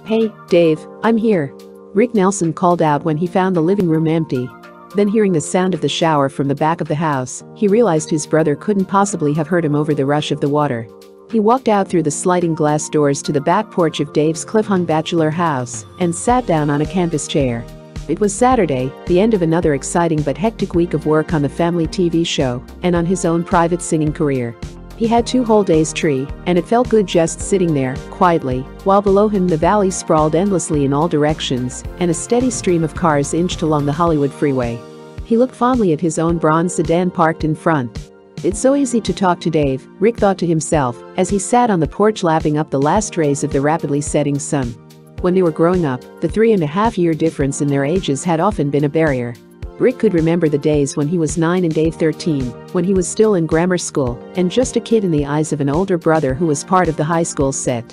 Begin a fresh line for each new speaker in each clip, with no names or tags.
"Hey, Dave, I'm here," Rick Nelson called out when he found the living room empty. Then, hearing the sound of the shower from the back of the house, he realized his brother couldn't possibly have heard him over the rush of the water. He walked out through the sliding glass doors to the back porch of Dave's cliff-hung bachelor house and sat down on a canvas chair. It was Saturday, the end of another exciting but hectic week of work on the family TV show and on his own private singing career. He had 2 whole days free, and it felt good just sitting there, quietly, while below him the valley sprawled endlessly in all directions and a steady stream of cars inched along the Hollywood freeway. He looked fondly at his own bronze sedan parked in front. It's so easy to talk to Dave, Rick thought to himself as he sat on the porch lapping up the last rays of the rapidly setting sun. When they were growing up, the 3.5-year difference in their ages had often been a barrier. Rick could remember the days when he was 9 and Dave 13, when he was still in grammar school and just a kid in the eyes of an older brother who was part of the high school set.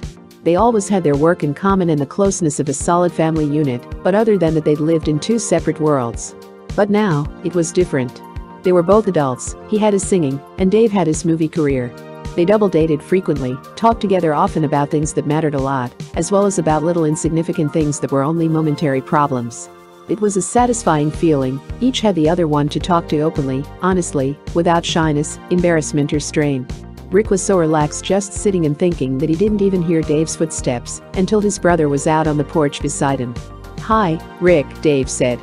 They always had their work in common and the closeness of a solid family unit, but other than that they'd lived in 2 separate worlds. But now, it was different. They were both adults, he had his singing, and Dave had his movie career. They double-dated frequently, talked together often about things that mattered a lot, as well as about little insignificant things that were only momentary problems. It was a satisfying feeling, each had the other one to talk to openly, honestly, without shyness, embarrassment or strain. Rick was so relaxed just sitting and thinking that he didn't even hear Dave's footsteps until his brother was out on the porch beside him. "Hi, Rick," Dave said.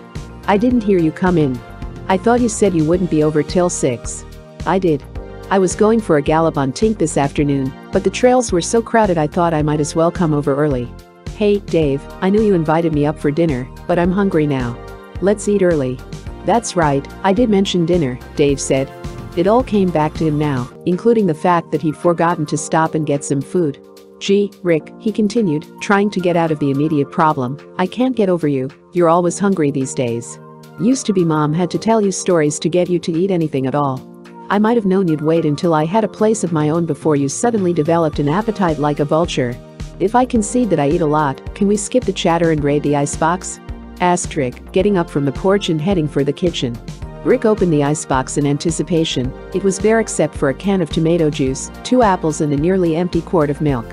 "I didn't hear you come in. I thought you said you wouldn't be over till 6. "I did. I was going for a gallop on Tink this afternoon, but the trails were so crowded I thought I might as well come over early." "Hey, Dave, I knew you invited me up for dinner, but I'm hungry now. Let's eat early." "That's right, I did mention dinner," Dave said. It all came back to him now, including the fact that he'd forgotten to stop and get some food. "Gee, Rick," he continued, trying to get out of the immediate problem, "I can't get over you, you're always hungry these days. Used to be Mom had to tell you stories to get you to eat anything at all. I might have known you'd wait until I had a place of my own before you suddenly developed an appetite like a vulture. If I concede that I eat a lot, can we skip the chatter and raid the icebox?" asked Rick, getting up from the porch and heading for the kitchen. Rick opened the icebox in anticipation. It was bare except for a can of tomato juice, 2 apples and a nearly empty quart of milk.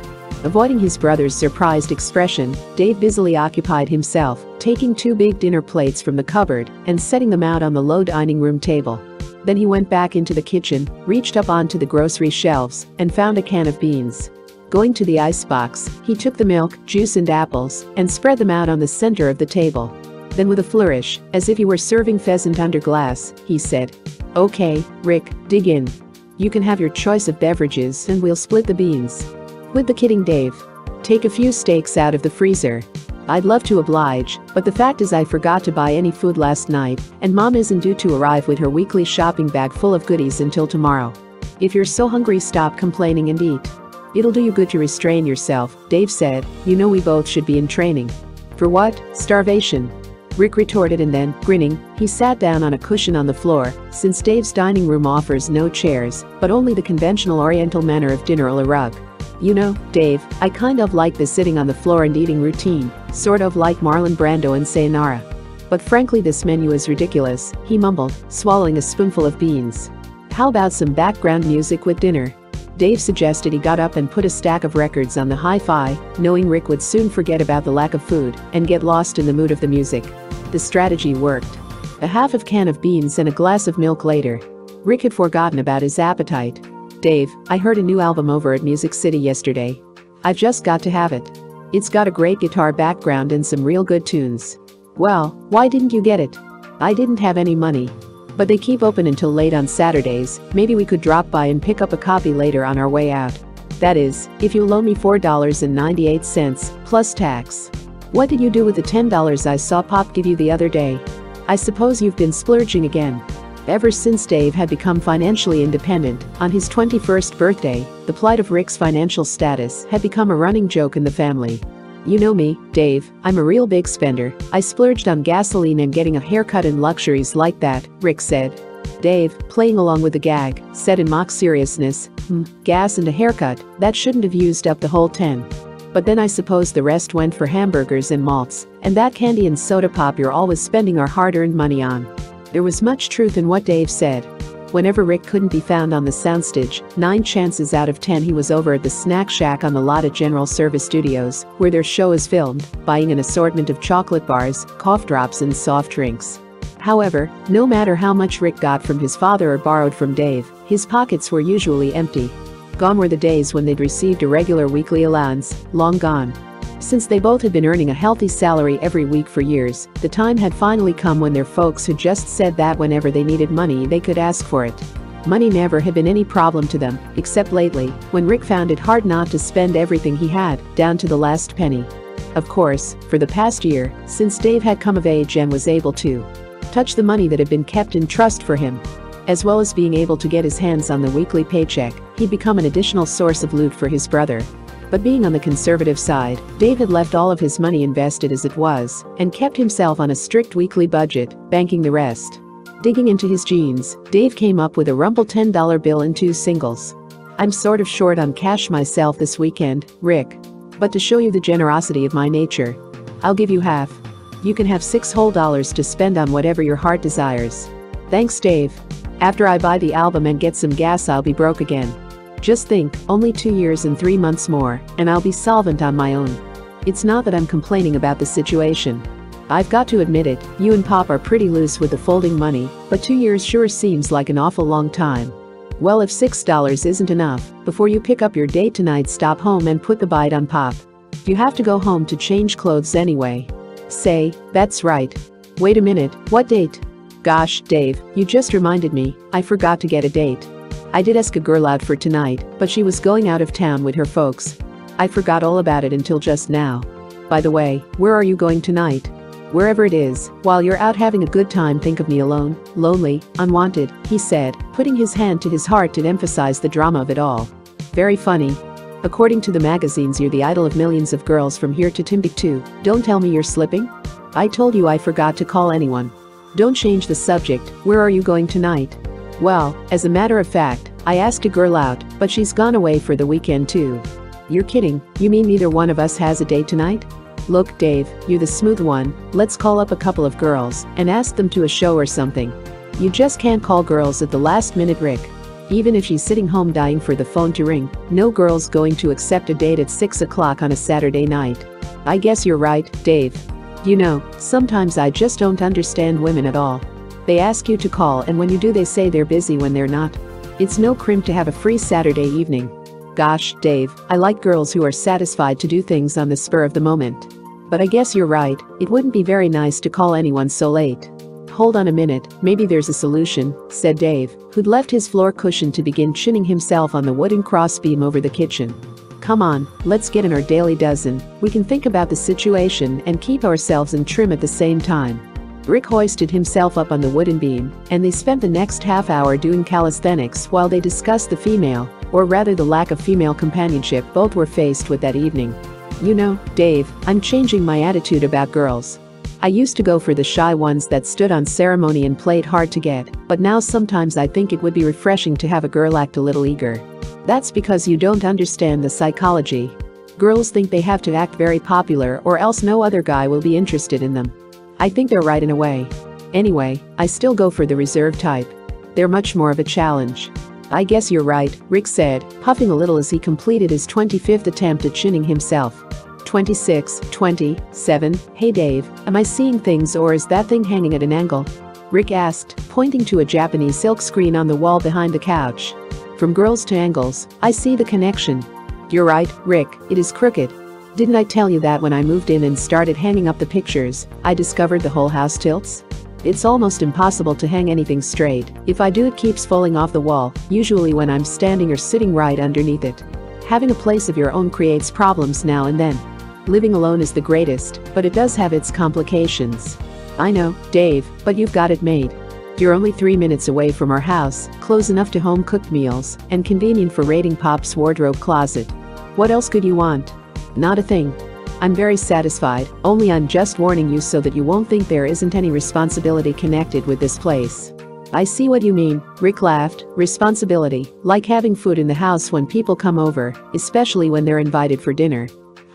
Avoiding his brother's surprised expression, Dave busily occupied himself, taking 2 big dinner plates from the cupboard and setting them out on the low dining room table. Then he went back into the kitchen, reached up onto the grocery shelves, and found a can of beans. Going to the icebox, he took the milk, juice and apples and spread them out on the center of the table. Then with a flourish, as if he were serving pheasant under glass, he said, "Okay, Rick, dig in. You can have your choice of beverages and we'll split the beans." "Quit the kidding, Dave. Take a few steaks out of the freezer." "I'd love to oblige, but the fact is I forgot to buy any food last night and Mom isn't due to arrive with her weekly shopping bag full of goodies until tomorrow. If you're so hungry, stop complaining and eat." "It'll do you good to restrain yourself," Dave said. "You know we both should be in training." "For what? Starvation?" Rick retorted, and then, grinning, he sat down on a cushion on the floor, since Dave's dining room offers no chairs, but only the conventional oriental manner of dinner on a rug. "You know, Dave, I kind of like the sitting on the floor and eating routine, sort of like Marlon Brando and Sayonara. But frankly this menu is ridiculous," he mumbled, swallowing a spoonful of beans. "How about some background music with dinner?" Dave suggested. He got up and put a stack of records on the hi-fi, knowing Rick would soon forget about the lack of food and get lost in the mood of the music. The strategy worked. A half of can of beans and a glass of milk later, Rick had forgotten about his appetite. "Dave, I heard a new album over at Music City yesterday. I've just got to have it. It's got a great guitar background and some real good tunes." "Well, why didn't you get it?" "I didn't have any money. But they keep open until late on Saturdays. Maybe we could drop by and pick up a copy later on our way out. That is, if you loan me $4.98 plus tax." "What did you do with the $10 I saw Pop give you the other day?" "I suppose you've been splurging again." Ever since Dave had become financially independent, on his 21st birthday, the plight of Rick's financial status had become a running joke in the family. "You know me, Dave, I'm a real big spender. I splurged on gasoline and getting a haircut and luxuries like that," Rick said. Dave, playing along with the gag, said in mock seriousness, Gas and a haircut, that shouldn't have used up the whole 10. But then I suppose the rest went for hamburgers and malts, and that candy and soda pop you're always spending our hard-earned money on." There was much truth in what Dave said. Whenever Rick couldn't be found on the soundstage, 9 chances out of 10 he was over at the snack shack on the lot at General Service Studios, where their show is filmed, buying an assortment of chocolate bars, cough drops and soft drinks. However, no matter how much Rick got from his father or borrowed from Dave, his pockets were usually empty. Gone were the days when they'd received a regular weekly allowance, long gone. Since they both had been earning a healthy salary every week for years, the time had finally come when their folks had just said that whenever they needed money they could ask for it. Money never had been any problem to them, except lately, when Rick found it hard not to spend everything he had, down to the last penny. Of course, for the past year, since Dave had come of age and was able to touch the money that had been kept in trust for him, as well as being able to get his hands on the weekly paycheck, he'd become an additional source of loot for his brother. But being on the conservative side, Dave had left all of his money invested as it was and kept himself on a strict weekly budget, banking the rest. Digging into his jeans, Dave came up with a rumpled $10 bill in 2 singles. "I'm sort of short on cash myself this weekend, Rick. But to show you the generosity of my nature, I'll give you half. You can have $6 whole to spend on whatever your heart desires." "Thanks, Dave. After I buy the album and get some gas I'll be broke again. Just think, only 2 years and 3 months more, and I'll be solvent on my own." It's not that I'm complaining about the situation. I've got to admit it, you and Pop are pretty loose with the folding money, but 2 years sure seems like an awful long time. Well, if $6 isn't enough, before you pick up your date tonight stop home and put the bite on Pop. You have to go home to change clothes anyway. Say, that's right. Wait a minute, what date? Gosh, Dave, you just reminded me, I forgot to get a date. I did ask a girl out for tonight, but she was going out of town with her folks. I forgot all about it until just now. By the way, where are you going tonight? Wherever it is, while you're out having a good time think of me alone, lonely, unwanted, he said, putting his hand to his heart to emphasize the drama of it all. Very funny. According to the magazines you're the idol of millions of girls from here to Timbuktu. Don't tell me you're slipping? I told you I forgot to call anyone. Don't change the subject, where are you going tonight? Well, as a matter of fact, I asked a girl out, but she's gone away for the weekend too. You're kidding, you mean neither one of us has a date tonight? Look, Dave, you're the smooth one, let's call up a couple of girls and ask them to a show or something. You just can't call girls at the last minute, Rick. Even if she's sitting home dying for the phone to ring, no girl's going to accept a date at 6 o'clock on a Saturday night. I guess you're right, Dave. You know, sometimes I just don't understand women at all. They ask you to call and when you do they say they're busy when they're not. It's no crimp to have a free Saturday evening. Gosh, Dave, I like girls who are satisfied to do things on the spur of the moment. But I guess you're right, it wouldn't be very nice to call anyone so late. Hold on a minute, maybe there's a solution, said Dave, who'd left his floor cushion to begin chinning himself on the wooden crossbeam over the kitchen. Come on, let's get in our daily dozen. We can think about the situation and keep ourselves in trim at the same time. Rick hoisted himself up on the wooden beam, and they spent the next half hour doing calisthenics while they discussed the female, or rather the lack of female companionship both were faced with that evening. You know, Dave, I'm changing my attitude about girls. I used to go for the shy ones that stood on ceremony and played hard to get, but now sometimes I think it would be refreshing to have a girl act a little eager. That's because you don't understand the psychology. Girls think they have to act very popular or else no other guy will be interested in them. I think they're right in a way. Anyway, I still go for the reserved type. They're much more of a challenge. I guess you're right, Rick said, puffing a little as he completed his 25th attempt at chinning himself. 26, 27, hey Dave, am I seeing things or is that thing hanging at an angle? Rick asked, pointing to a Japanese silk screen on the wall behind the couch. From girls to angles, I see the connection. You're right, Rick, it is crooked. Didn't I tell you that when I moved in and started hanging up the pictures, I discovered the whole house tilts? It's almost impossible to hang anything straight. If I do it keeps falling off the wall, usually when I'm standing or sitting right underneath it. Having a place of your own creates problems now and then. Living alone is the greatest, but it does have its complications. I know, Dave, but you've got it made. You're only 3 minutes away from our house, close enough to home-cooked meals, and convenient for raiding Pop's wardrobe closet. What else could you want? Not a thing. I'm very satisfied, only I'm just warning you so that you won't think there isn't any responsibility connected with this place. I see what you mean, Rick laughed. Responsibility, like having food in the house when people come over, especially when they're invited for dinner.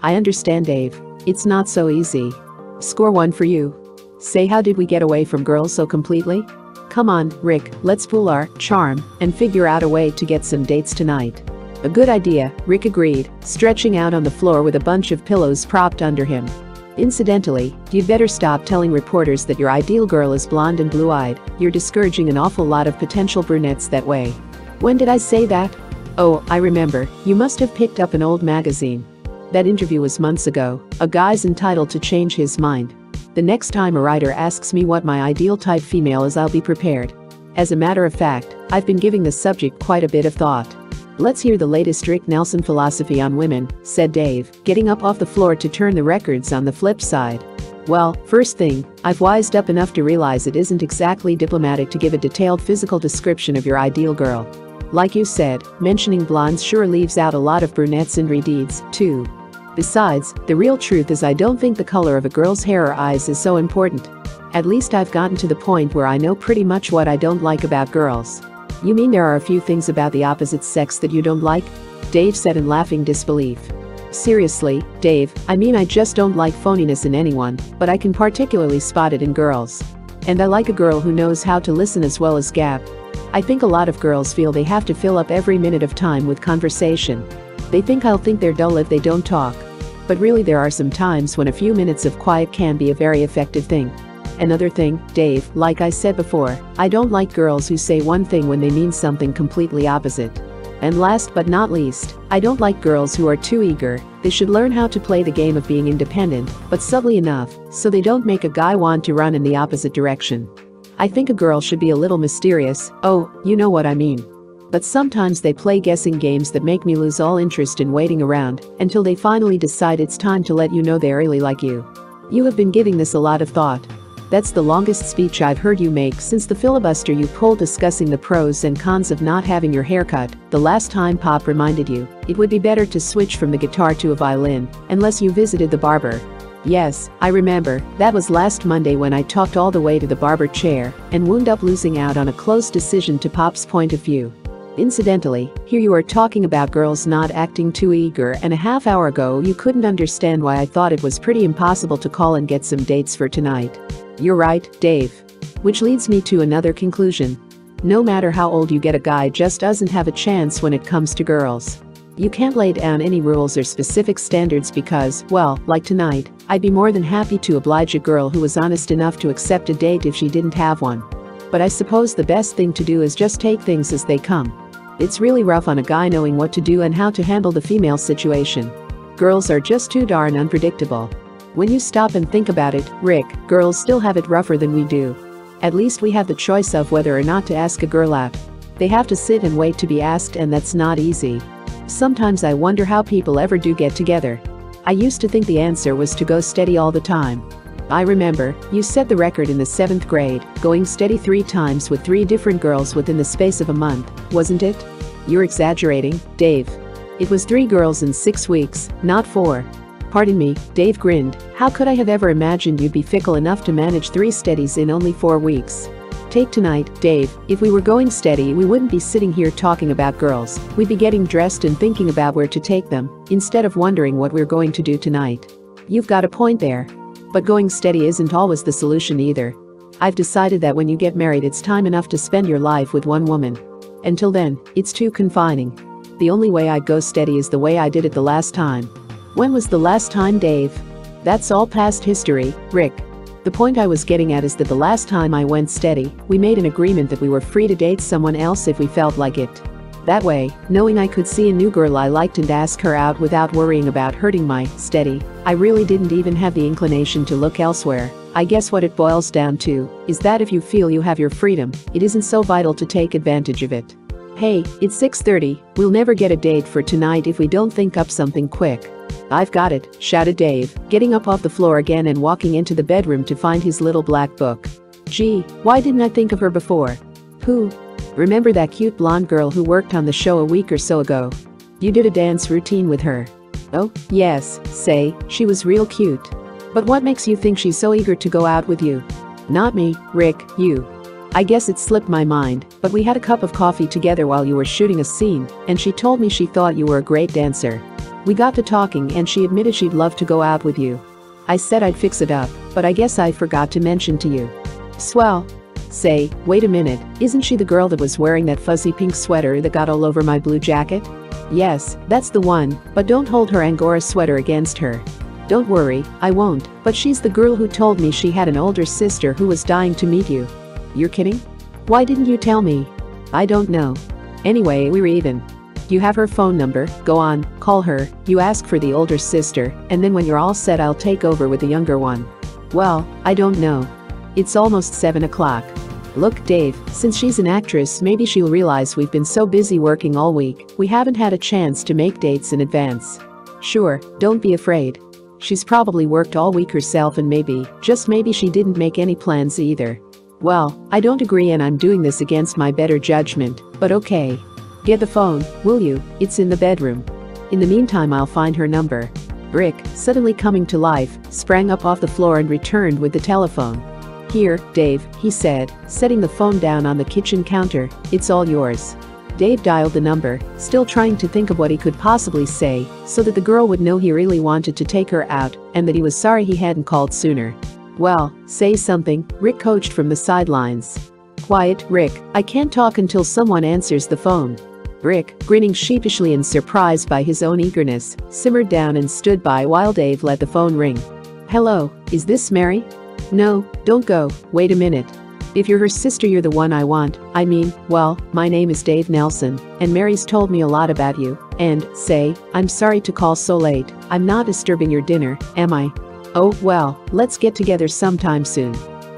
I understand, Dave. It's not so easy. Score 1 for you. Say, how did we get away from girls so completely? Come on, Rick, let's pull our charm and figure out a way to get some dates tonight. A good idea, Rick agreed, stretching out on the floor with a bunch of pillows propped under him. Incidentally, you'd better stop telling reporters that your ideal girl is blonde and blue-eyed. You're discouraging an awful lot of potential brunettes that way. When did I say that? Oh, I remember, you must have picked up an old magazine. That interview was months ago. A guy's entitled to change his mind. The next time a writer asks me what my ideal type female is, I'll be prepared. As a matter of fact, I've been giving the subject quite a bit of thought. Let's hear the latest Rick Nelson philosophy on women, said Dave, getting up off the floor to turn the records on the flip side. Well, first thing, I've wised up enough to realize it isn't exactly diplomatic to give a detailed physical description of your ideal girl. Like you said, mentioning blondes sure leaves out a lot of brunettes and redeeds, too. Besides, the real truth is I don't think the color of a girl's hair or eyes is so important. At least I've gotten to the point where I know pretty much what I don't like about girls. You mean there are a few things about the opposite sex that you don't like? Dave said in laughing disbelief. Seriously, Dave, I mean I just don't like phoniness in anyone, but I can particularly spot it in girls. And I like a girl who knows how to listen as well as gab. I think a lot of girls feel they have to fill up every minute of time with conversation. They think I'll think they're dull if they don't talk. But really there are some times when a few minutes of quiet can be a very effective thing. Another thing, Dave, like I said before, I don't like girls who say one thing when they mean something completely opposite. And last but not least, I don't like girls who are too eager. They should learn how to play the game of being independent, but subtly enough, so they don't make a guy want to run in the opposite direction. I think a girl should be a little mysterious, oh, you know what I mean. But sometimes they play guessing games that make me lose all interest in waiting around until they finally decide it's time to let you know they really like you. You have been giving this a lot of thought. That's the longest speech I've heard you make since the filibuster you pulled discussing the pros and cons of not having your hair cut. The last time Pop reminded you, it would be better to switch from the guitar to a violin, unless you visited the barber. Yes, I remember, that was last Monday when I talked all the way to the barber chair and wound up losing out on a close decision to Pop's point of view. Incidentally, here you are talking about girls not acting too eager, and a half hour ago you couldn't understand why I thought it was pretty impossible to call and get some dates for tonight. You're right, Dave. Which leads me to another conclusion. No matter how old you get, a guy just doesn't have a chance when it comes to girls. You can't lay down any rules or specific standards because, well, like tonight, I'd be more than happy to oblige a girl who was honest enough to accept a date if she didn't have one. But I suppose the best thing to do is just take things as they come. It's really rough on a guy knowing what to do and how to handle the female situation. Girls are just too darn unpredictable. When you stop and think about it, Rick, girls still have it rougher than we do. At least we have the choice of whether or not to ask a girl out. They have to sit and wait to be asked, and that's not easy. Sometimes I wonder how people ever do get together. I used to think the answer was to go steady all the time. I remember, you set the record in the 7th grade, going steady 3 times with 3 different girls within the space of a month, wasn't it? You're exaggerating, Dave. It was 3 girls in 6 weeks, not 4. Pardon me, Dave grinned. How could I have ever imagined you'd be fickle enough to manage 3 steadies in only 4 weeks? Take tonight, Dave, if we were going steady we wouldn't be sitting here talking about girls, we'd be getting dressed and thinking about where to take them, instead of wondering what we're going to do tonight. You've got a point there. But going steady isn't always the solution either. I've decided that when you get married it's time enough to spend your life with one woman. Until then, it's too confining. The only way I'd go steady is the way I did it the last time. When was the last time, Dave? That's all past history, Rick. The point I was getting at is that the last time I went steady, we made an agreement that we were free to date someone else if we felt like it. That way, knowing I could see a new girl I liked and ask her out without worrying about hurting my steady, I really didn't even have the inclination to look elsewhere. I guess what it boils down to is that if you feel you have your freedom, it isn't so vital to take advantage of it. Hey, it's 6:30, we'll never get a date for tonight if we don't think up something quick. I've got it, shouted Dave, getting up off the floor again and walking into the bedroom to find his little black book. Gee, why didn't I think of her before? Who? Remember that cute blonde girl who worked on the show a week or so ago? You did a dance routine with her. Oh, yes, say, she was real cute. But what makes you think she's so eager to go out with you? Not me, Rick, you. I guess it slipped my mind, but we had a cup of coffee together while you were shooting a scene, and she told me she thought you were a great dancer. We got to talking and she admitted she'd love to go out with you. I said I'd fix it up, but I guess I forgot to mention to you. Swell. Say, wait a minute, isn't she the girl that was wearing that fuzzy pink sweater that got all over my blue jacket? Yes, that's the one, but don't hold her Angora sweater against her. Don't worry, I won't, but she's the girl who told me she had an older sister who was dying to meet you. You're kidding? Why didn't you tell me? I don't know. Anyway, we're even. You have her phone number, go on, call her, you ask for the older sister, and then when you're all set I'll take over with the younger one. Well, I don't know. It's almost 7 o'clock. Look, Dave, since she's an actress maybe she'll realize we've been so busy working all week, we haven't had a chance to make dates in advance. Sure, don't be afraid. She's probably worked all week herself and maybe, just maybe she didn't make any plans either. Well, I don't agree and I'm doing this against my better judgment, but okay. Get the phone, will you? It's in the bedroom. In the meantime I'll find her number. Rick, suddenly coming to life, sprang up off the floor and returned with the telephone. Here, Dave, he said, setting the phone down on the kitchen counter, it's all yours. Dave dialed the number, still trying to think of what he could possibly say, so that the girl would know he really wanted to take her out, and that he was sorry he hadn't called sooner. Well, say something, Rick coached from the sidelines. Quiet, Rick, I can't talk until someone answers the phone. Rick, grinning sheepishly and surprised by his own eagerness, simmered down and stood by while Dave let the phone ring. Hello, is this Mary? No, don't go, wait a minute. If you're her sister you're the one I want, I mean, well, my name is Dave Nelson, and Mary's told me a lot about you, and, say, I'm sorry to call so late, I'm not disturbing your dinner, am I? Oh, well, let's get together sometime soon.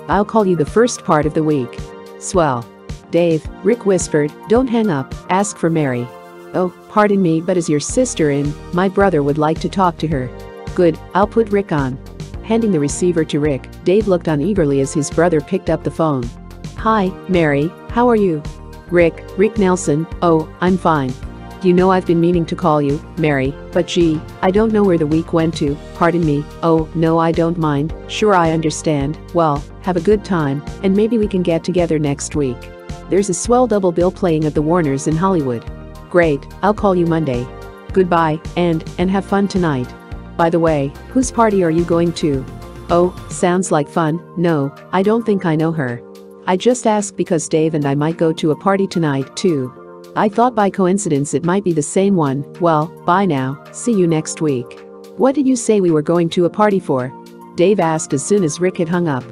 I'll call you the first part of the week. Swell. Dave, Rick whispered, don't hang up, ask for Mary. Oh, pardon me but is your sister in? My brother would like to talk to her. Good, I'll put Rick on. Handing the receiver to Rick, Dave looked on eagerly as his brother picked up the phone. Hi, Mary, how are you? Rick Nelson, oh, I'm fine. You know I've been meaning to call you, Mary, but gee, I don't know where the week went to, pardon me, oh, no I don't mind, sure I understand, well, have a good time, and maybe we can get together next week. There's a swell double bill playing at the Warners in Hollywood. Great, I'll call you Monday. Goodbye, and have fun tonight. By the way, whose party are you going to? Oh, sounds like fun, no, I don't think I know her. I just asked because Dave and I might go to a party tonight, too. I thought by coincidence it might be the same one, well, bye now, see you next week. What did you say we were going to a party for? Dave asked as soon as Rick had hung up.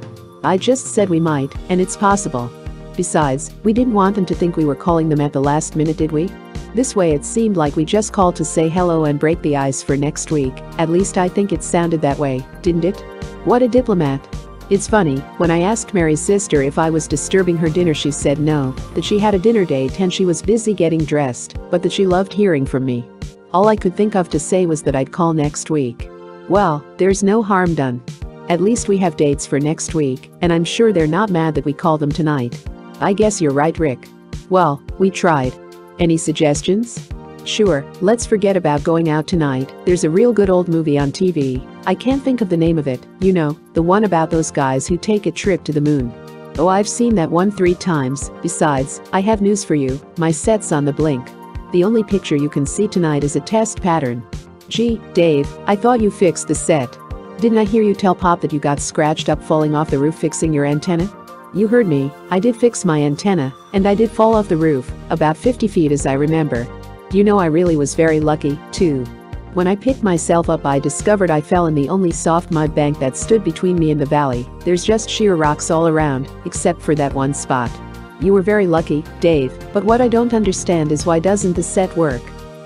I just said we might, and it's possible. Besides, we didn't want them to think we were calling them at the last minute, did we? This way it seemed like we just called to say hello and break the ice for next week, at least I think it sounded that way, didn't it? What a diplomat. It's funny, when I asked Mary's sister if I was disturbing her dinner she said no, that she had a dinner date and she was busy getting dressed, but that she loved hearing from me. All I could think of to say was that I'd call next week. Well, there's no harm done. At least we have dates for next week, and I'm sure they're not mad that we called them tonight. I guess you're right, Rick. Well, we tried. Any suggestions? Sure, let's forget about going out tonight, there's a real good old movie on TV, I can't think of the name of it, you know, the one about those guys who take a trip to the moon. Oh, I've seen that one 3 times, besides, I have news for you, my set's on the blink. The only picture you can see tonight is a test pattern. Gee, Dave, I thought you fixed the set. Didn't I hear you tell Pop that you got scratched up falling off the roof fixing your antenna? You heard me, I did fix my antenna, and I did fall off the roof, about 50 feet as I remember. You know I really was very lucky, too. When I picked myself up I discovered I fell in the only soft mud bank that stood between me and the valley, there's just sheer rocks all around, except for that one spot. You were very lucky, Dave, but what I don't understand is why doesn't the set work?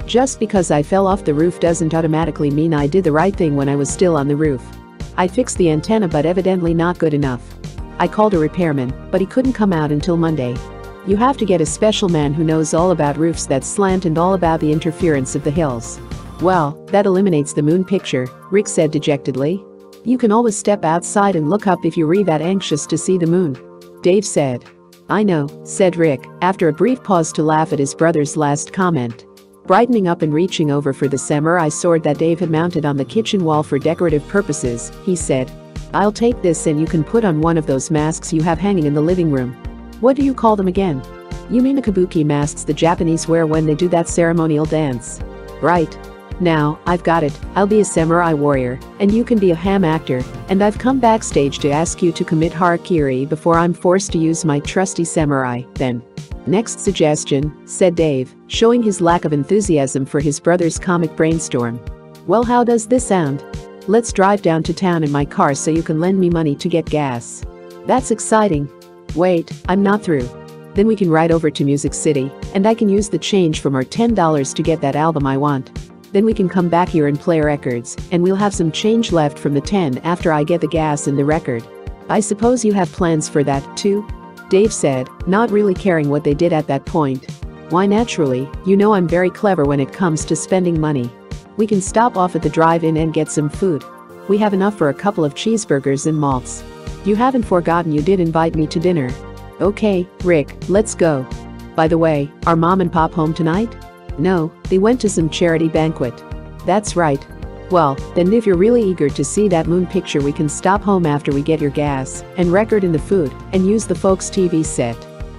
Just because I fell off the roof doesn't automatically mean I did the right thing when I was still on the roof. I fixed the antenna but evidently not good enough. I called a repairman, but he couldn't come out until Monday. You have to get a special man who knows all about roofs that slant and all about the interference of the hills. Well, that eliminates the moon picture, Rick said dejectedly. You can always step outside and look up if you're really that anxious to see the moon. Dave said. I know, said Rick, after a brief pause to laugh at his brother's last comment. Brightening up and reaching over for the samurai sword that Dave had mounted on the kitchen wall for decorative purposes, he said. I'll take this and you can put on one of those masks you have hanging in the living room. What do you call them again? You mean the kabuki masks the Japanese wear when they do that ceremonial dance? Right. Now, I've got it, I'll be a samurai warrior, and you can be a ham actor, and I've come backstage to ask you to commit harakiri before I'm forced to use my trusty samurai, then. Next suggestion, said Dave, showing his lack of enthusiasm for his brother's comic brainstorm. Well, how does this sound? Let's drive down to town in my car so you can lend me money to get gas. That's exciting. Wait, I'm not through. Then we can ride over to Music City, and I can use the change from our $10 to get that album I want. Then we can come back here and play records, and we'll have some change left from the 10 after I get the gas in the record. I suppose you have plans for that, too? Dave said, not really caring what they did at that point. Why, naturally, you know I'm very clever when it comes to spending money. We can stop off at the drive-in and get some food. We have enough for a couple of cheeseburgers and malts. You haven't forgotten you did invite me to dinner. Okay, Rick, let's go. By the way, are Mom and Pop home tonight? No, they went to some charity banquet. That's right. Well, then if you're really eager to see that moon picture, we can stop home after we get your gas and record in the food and use the folks' TV set.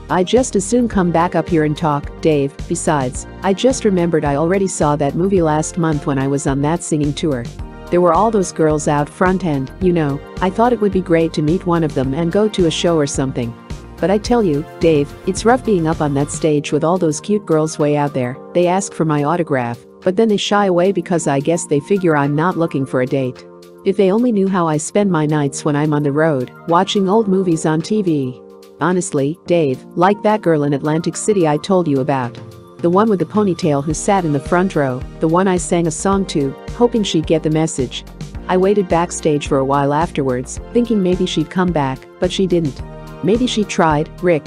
I'd just as soon come back up here and talk, Dave. Besides, I just remembered I already saw that movie last month when I was on that singing tour. There were all those girls out front and, you know, I thought it would be great to meet one of them and go to a show or something. But I tell you, Dave, it's rough being up on that stage with all those cute girls way out there. They ask for my autograph, but then they shy away because I guess they figure I'm not looking for a date. If they only knew how I spend my nights when I'm on the road, watching old movies on TV. Honestly, Dave, like that girl in Atlantic City I told you about. The one with the ponytail who sat in the front row, the one I sang a song to, hoping she'd get the message. I waited backstage for a while afterwards, thinking maybe she'd come back, but she didn't. Maybe she tried, Rick.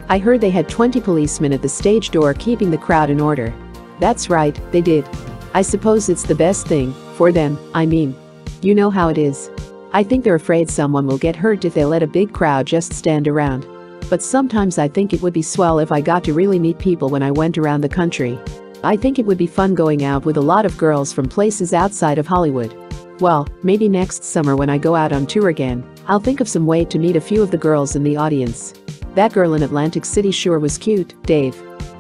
I heard they had 20 policemen at the stage door keeping the crowd in order. That's right, they did. I suppose it's the best thing, for them, I mean. You know how it is. I think they're afraid someone will get hurt if they let a big crowd just stand around. But sometimes I think it would be swell if I got to really meet people when I went around the country. I think it would be fun going out with a lot of girls from places outside of Hollywood. Well, maybe next summer when I go out on tour again, I'll think of some way to meet a few of the girls in the audience. That girl in Atlantic City sure was cute, Dave.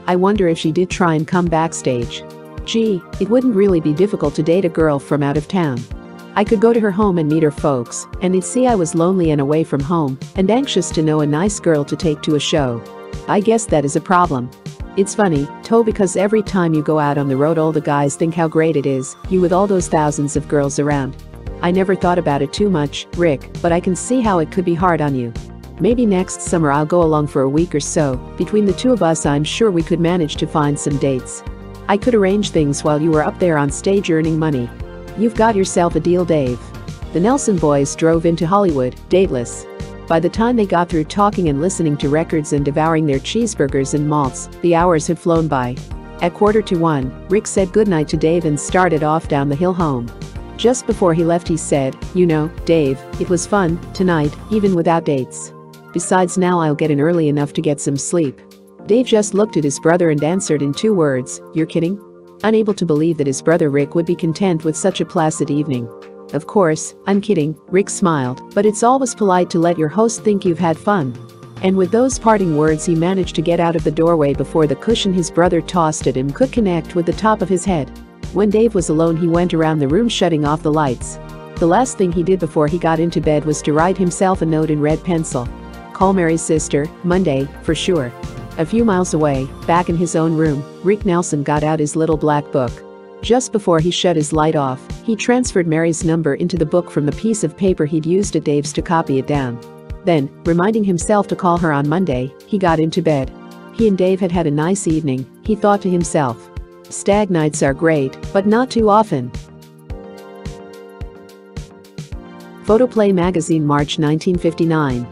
I wonder if she did try and come backstage. Gee, it wouldn't really be difficult to date a girl from out of town. I could go to her home and meet her folks, and they'd see I was lonely and away from home, and anxious to know a nice girl to take to a show. I guess that is a problem. It's funny, Toe, because every time you go out on the road all the guys think how great it is, you with all those thousands of girls around. I never thought about it too much, Rick, but I can see how it could be hard on you. Maybe next summer I'll go along for a week or so. Between the two of us I'm sure we could manage to find some dates. I could arrange things while you were up there on stage earning money. You've got yourself a deal, Dave. The Nelson boys drove into Hollywood, dateless. By the time they got through talking and listening to records and devouring their cheeseburgers and malts, the hours had flown by. At 1:45, Rick said goodnight to Dave and started off down the hill home. Just before he left he said, you know, Dave, it was fun, tonight, even without dates. Besides now I'll get in early enough to get some sleep. Dave just looked at his brother and answered in 2 words, you're kidding? Unable to believe that his brother Rick would be content with such a placid evening. Of course, I'm kidding, Rick smiled, but it's always polite to let your host think you've had fun. And with those parting words he managed to get out of the doorway before the cushion his brother tossed at him could connect with the top of his head. When Dave was alone he went around the room shutting off the lights. The last thing he did before he got into bed was to write himself a note in red pencil. Call Mary's sister, Monday, for sure. A few miles away, back in his own room, Rick Nelson got out his little black book. Just before he shut his light off, he transferred Mary's number into the book from the piece of paper he'd used at Dave's to copy it down. Then, reminding himself to call her on Monday, he got into bed. He and Dave had had a nice evening, he thought to himself. Stag nights are great, but not too often. Photoplay magazine, March 1959.